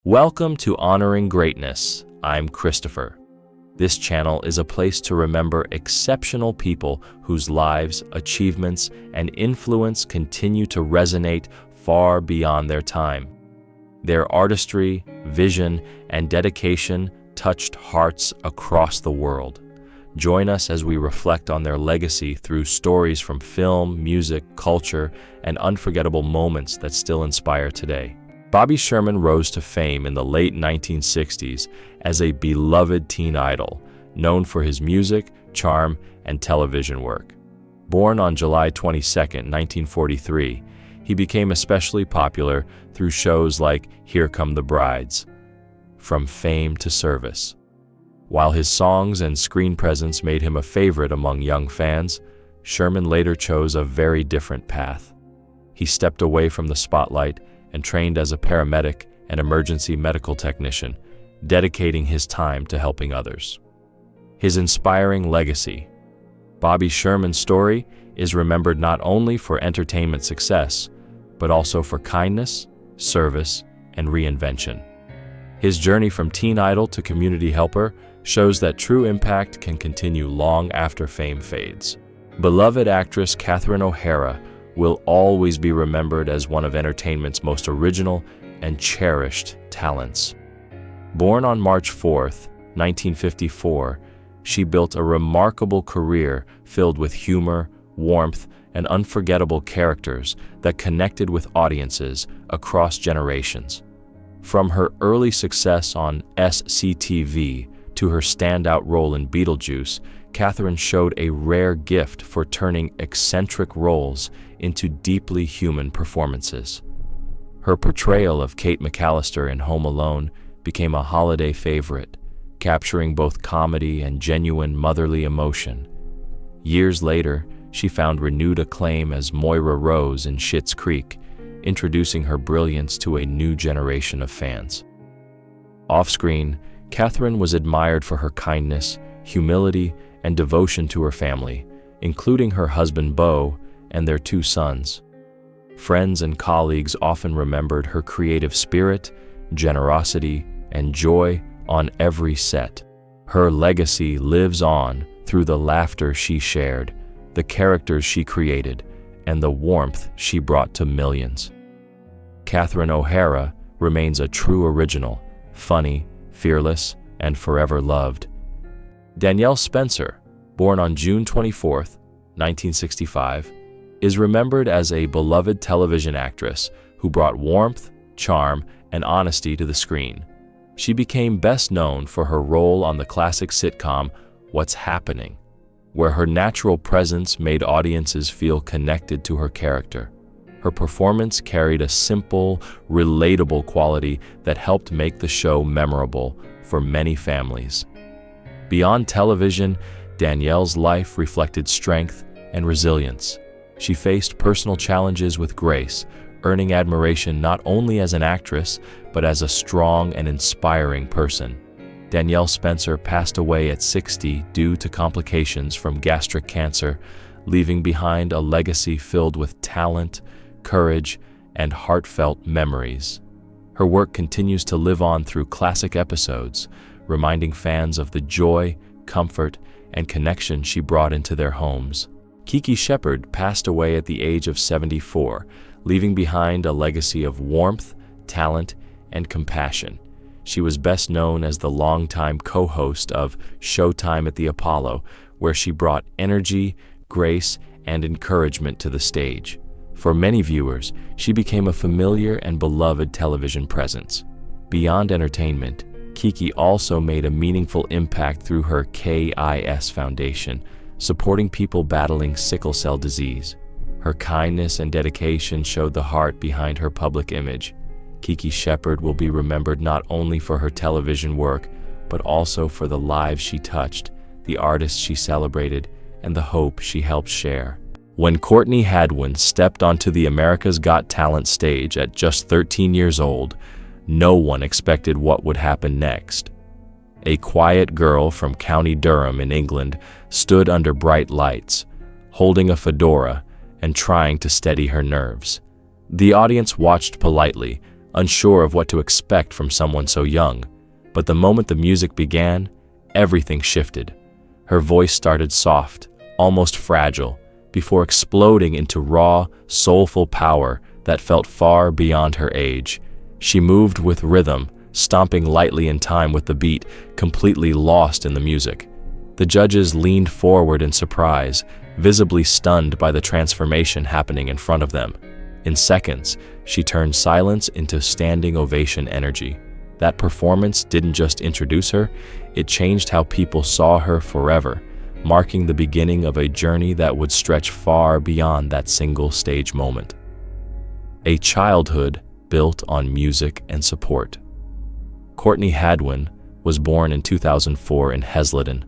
Welcome to Honoring Greatness. I'm Christopher. This channel is a place to remember exceptional people whose lives, achievements, and influence continue to resonate far beyond their time. Their artistry, vision, and dedication touched hearts across the world. Join us as we reflect on their legacy through stories from film, music, culture, and unforgettable moments that still inspire today. Bobby Sherman rose to fame in the late 1960s as a beloved teen idol, known for his music, charm, and television work. Born on July 22, 1943, he became especially popular through shows like Here Come the Brides, From Fame to Service. While his songs and screen presence made him a favorite among young fans, Sherman later chose a very different path. He stepped away from the spotlight and trained as a paramedic and emergency medical technician, dedicating his time to helping others. His inspiring legacy. Bobby Sherman's story is remembered not only for entertainment success, but also for kindness, service, and reinvention. His journey from teen idol to community helper shows that true impact can continue long after fame fades. Beloved actress Catherine O'Hara will always be remembered as one of entertainment's most original and cherished talents. Born on March 4, 1954, she built a remarkable career filled with humor, warmth, and unforgettable characters that connected with audiences across generations. From her early success on SCTV to her standout role in Beetlejuice, Catherine showed a rare gift for turning eccentric roles into deeply human performances. Her portrayal of Kate McAllister in Home Alone became a holiday favorite, capturing both comedy and genuine motherly emotion. Years later, she found renewed acclaim as Moira Rose in Schitt's Creek, introducing her brilliance to a new generation of fans. Off-screen, Catherine was admired for her kindness, humility, and devotion to her family, including her husband Beau and their two sons. Friends and colleagues often remembered her creative spirit, generosity, and joy on every set. Her legacy lives on through the laughter she shared, the characters she created, and the warmth she brought to millions. Catherine O'Hara remains a true original, funny, fearless, and forever loved. Danielle Spencer, born on June 24, 1965, is remembered as a beloved television actress who brought warmth, charm, and honesty to the screen. She became best known for her role on the classic sitcom What's Happening, where her natural presence made audiences feel connected to her character. Her performance carried a simple, relatable quality that helped make the show memorable for many families. Beyond television, Danielle's life reflected strength and resilience. She faced personal challenges with grace, earning admiration not only as an actress, but as a strong and inspiring person. Danielle Spencer passed away at 60 due to complications from gastric cancer, leaving behind a legacy filled with talent, courage, and heartfelt memories. Her work continues to live on through classic episodes, reminding fans of the joy, comfort, and connection she brought into their homes. Kiki Shepard passed away at the age of 74, leaving behind a legacy of warmth, talent, and compassion. She was best known as the longtime co-host of Showtime at the Apollo, where she brought energy, grace, and encouragement to the stage. For many viewers, she became a familiar and beloved television presence. Beyond entertainment, Kiki also made a meaningful impact through her KIS Foundation, supporting people battling sickle cell disease. Her kindness and dedication showed the heart behind her public image. Kiki Shepard will be remembered not only for her television work, but also for the lives she touched, the artists she celebrated, and the hope she helped share. When Courtney Hadwin stepped onto the America's Got Talent stage at just 13 years old, no one expected what would happen next. A quiet girl from County Durham in England stood under bright lights, holding a fedora and trying to steady her nerves. The audience watched politely unsure of what to expect from someone so young. But the moment the music began, everything shifted. Her voice started soft, almost fragile, before exploding into raw, soulful power that felt far beyond her age. She moved with rhythm, stomping lightly in time with the beat, completely lost in the music. The judges leaned forward in surprise, visibly stunned by the transformation happening in front of them. In seconds, she turned silence into standing ovation energy. That performance didn't just introduce her, it changed how people saw her forever, marking the beginning of a journey that would stretch far beyond that single stage moment. A childhood built on music and support. Courtney Hadwin was born in 2004 in Hesleden,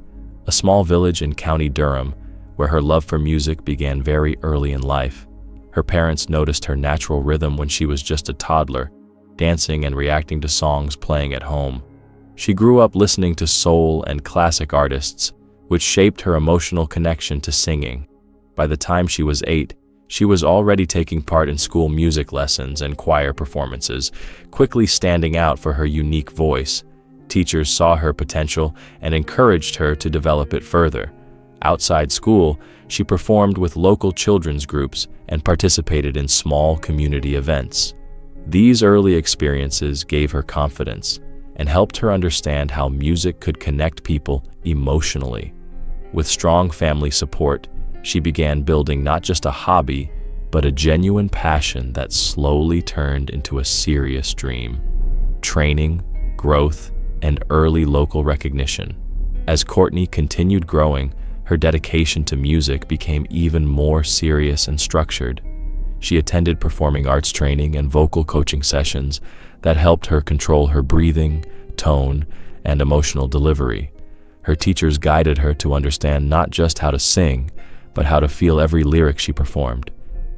a small village in County Durham, where her love for music began very early in life. Her parents noticed her natural rhythm when she was just a toddler, dancing and reacting to songs playing at home. She grew up listening to soul and classic artists, which shaped her emotional connection to singing. By the time she was 8, she was already taking part in school music lessons and choir performances, quickly standing out for her unique voice. Teachers saw her potential and encouraged her to develop it further. Outside school, she performed with local children's groups and participated in small community events. These early experiences gave her confidence and helped her understand how music could connect people emotionally. With strong family support, she began building not just a hobby, but a genuine passion that slowly turned into a serious dream. Training, growth, and early local recognition. As Courtney continued growing, her dedication to music became even more serious and structured. She attended performing arts training and vocal coaching sessions that helped her control her breathing, tone, and emotional delivery. Her teachers guided her to understand not just how to sing, but how to feel every lyric she performed.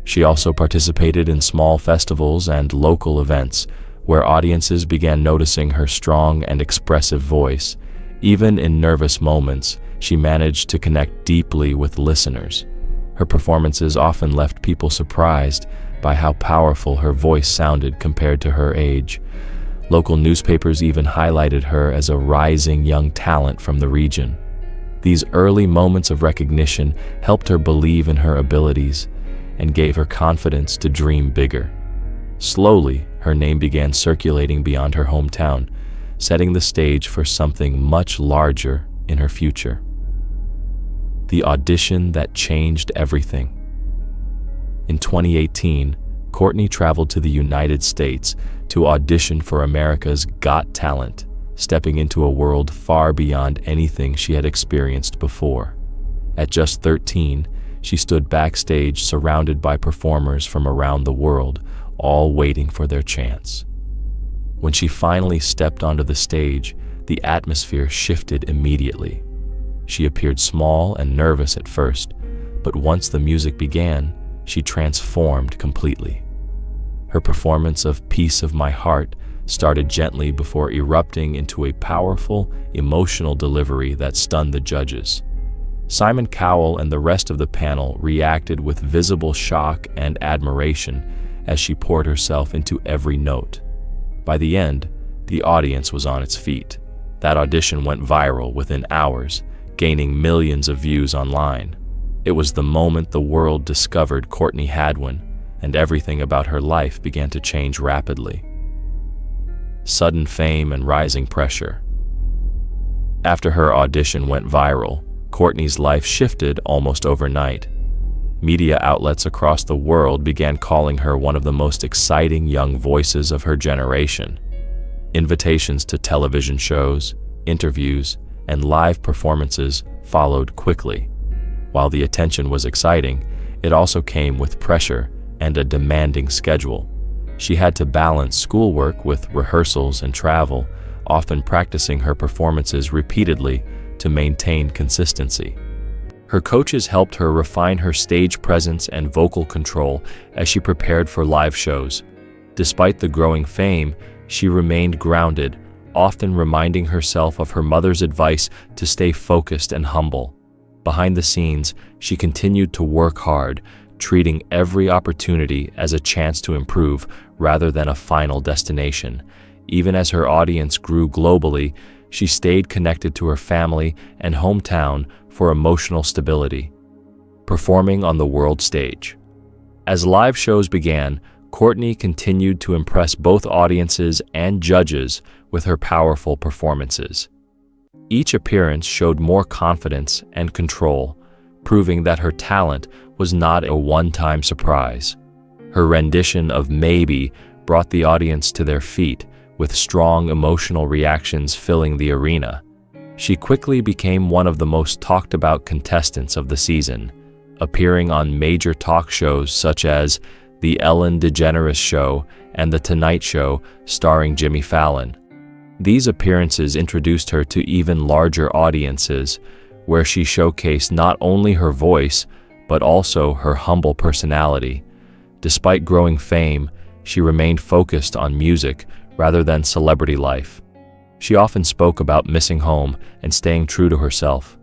She also participated in small festivals and local events, where audiences began noticing her strong and expressive voice. Even in nervous moments, she managed to connect deeply with listeners. Her performances often left people surprised by how powerful her voice sounded compared to her age. Local newspapers even highlighted her as a rising young talent from the region. These early moments of recognition helped her believe in her abilities and gave her confidence to dream bigger. Slowly, her name began circulating beyond her hometown, setting the stage for something much larger in her future. The audition that changed everything. In 2018, Courtney traveled to the United States to audition for America's Got Talent, stepping into a world far beyond anything she had experienced before. At just 13, she stood backstage surrounded by performers from around the world, all waiting for their chance. When she finally stepped onto the stage, the atmosphere shifted immediately. She appeared small and nervous at first, but once the music began, she transformed completely. Her performance of "Piece of My Heart" started gently before erupting into a powerful, emotional delivery that stunned the judges. Simon Cowell and the rest of the panel reacted with visible shock and admiration as she poured herself into every note. By the end, the audience was on its feet. That audition went viral within hours, gaining millions of views online. It was the moment the world discovered Courtney Hadwin, and everything about her life began to change rapidly. Sudden fame and rising pressure. After her audition went viral, Courtney's life shifted almost overnight. Media outlets across the world began calling her one of the most exciting young voices of her generation. Invitations to television shows, interviews, and live performances followed quickly. While the attention was exciting, it also came with pressure and a demanding schedule. She had to balance schoolwork with rehearsals and travel, often practicing her performances repeatedly to maintain consistency. Her coaches helped her refine her stage presence and vocal control as she prepared for live shows. Despite the growing fame, she remained grounded, often reminding herself of her mother's advice to stay focused and humble. Behind the scenes, she continued to work hard, treating every opportunity as a chance to improve rather than a final destination. Even as her audience grew globally, she stayed connected to her family and hometown for emotional stability, performing on the world stage. As live shows began, Courtney continued to impress both audiences and judges with her powerful performances. Each appearance showed more confidence and control, proving that her talent was not a one-time surprise. Her rendition of Maybe brought the audience to their feet, with strong emotional reactions filling the arena. She quickly became one of the most talked-about contestants of the season, appearing on major talk shows such as The Ellen DeGeneres Show and The Tonight Show starring Jimmy Fallon. These appearances introduced her to even larger audiences, where she showcased not only her voice, but also her humble personality. Despite growing fame, she remained focused on music rather than celebrity life. She often spoke about missing home and staying true to herself.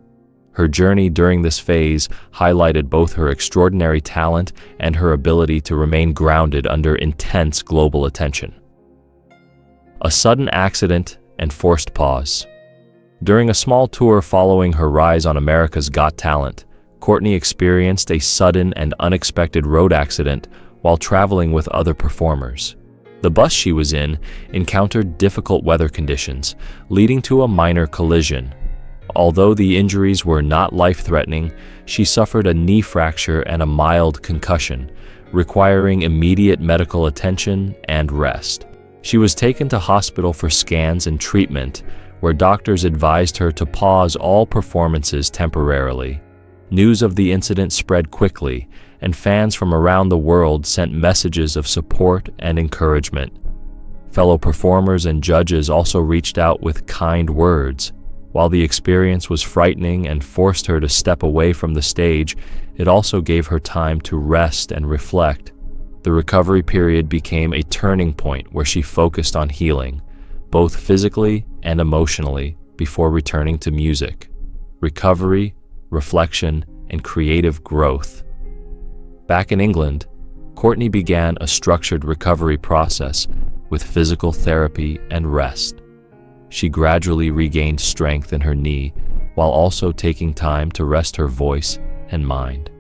Her journey during this phase highlighted both her extraordinary talent and her ability to remain grounded under intense global attention. A sudden accident and forced pause. During a small tour following her rise on America's Got Talent, Courtney experienced a sudden and unexpected road accident while traveling with other performers. The bus she was in encountered difficult weather conditions, leading to a minor collision. Although the injuries were not life-threatening, she suffered a knee fracture and a mild concussion, requiring immediate medical attention and rest. She was taken to hospital for scans and treatment, where doctors advised her to pause all performances temporarily. News of the incident spread quickly, and fans from around the world sent messages of support and encouragement. Fellow performers and judges also reached out with kind words. While the experience was frightening and forced her to step away from the stage, it also gave her time to rest and reflect. The recovery period became a turning point where she focused on healing, both physically and emotionally, before returning to music. Recovery, reflection, and creative growth. Back in England, Courtney began a structured recovery process with physical therapy and rest. She gradually regained strength in her knee while also taking time to rest her voice and mind.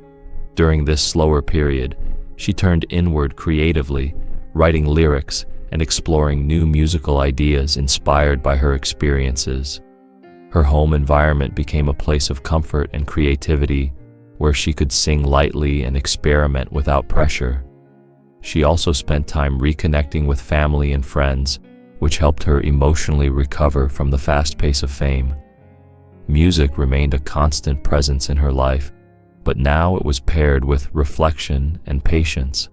During this slower period, she turned inward creatively, writing lyrics and exploring new musical ideas inspired by her experiences. Her home environment became a place of comfort and creativity, where she could sing lightly and experiment without pressure. She also spent time reconnecting with family and friends, which helped her emotionally recover from the fast pace of fame. Music remained a constant presence in her life, but now it was paired with reflection and patience.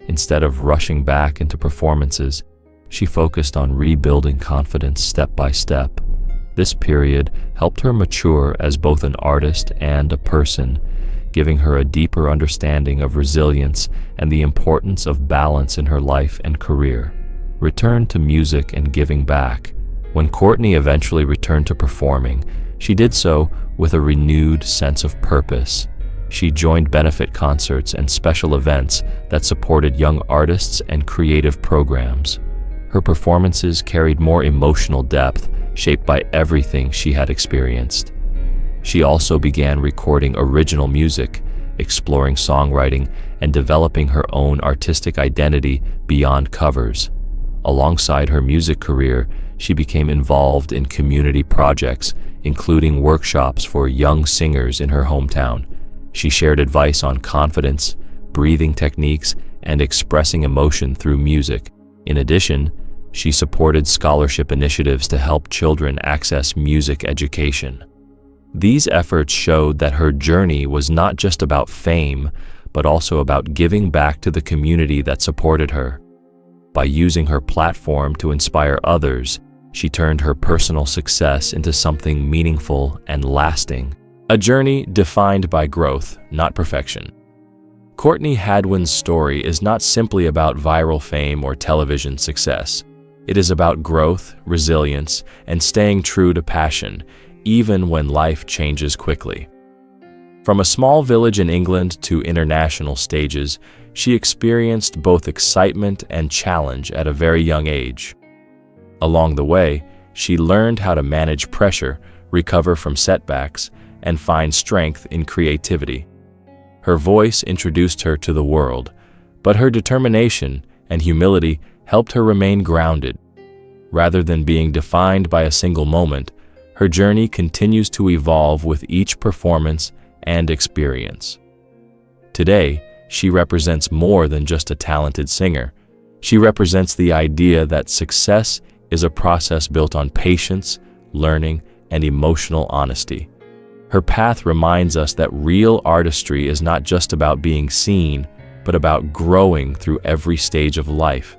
Instead of rushing back into performances, she focused on rebuilding confidence step by step. This period helped her mature as both an artist and a person, giving her a deeper understanding of resilience and the importance of balance in her life and career. Return to music and giving back. When Courtney eventually returned to performing, she did so with a renewed sense of purpose. She joined benefit concerts and special events that supported young artists and creative programs. Her performances carried more emotional depth, shaped by everything she had experienced. She also began recording original music, exploring songwriting, and developing her own artistic identity beyond covers. Alongside her music career, she became involved in community projects, including workshops for young singers in her hometown. She shared advice on confidence, breathing techniques, and expressing emotion through music. In addition, she supported scholarship initiatives to help children access music education. These efforts showed that her journey was not just about fame, but also about giving back to the community that supported her. By using her platform to inspire others, she turned her personal success into something meaningful and lasting. A journey defined by growth, not perfection. Courtney Hadwin's story is not simply about viral fame or television success. It is about growth, resilience, and staying true to passion, even when life changes quickly. From a small village in England to international stages, she experienced both excitement and challenge at a very young age. Along the way, she learned how to manage pressure, recover from setbacks, and find strength in creativity. Her voice introduced her to the world, but her determination and humility helped her remain grounded. Rather than being defined by a single moment, her journey continues to evolve with each performance and experience. Today, she represents more than just a talented singer. She represents the idea that success is a process built on patience, learning, and emotional honesty. Her path reminds us that real artistry is not just about being seen, but about growing through every stage of life.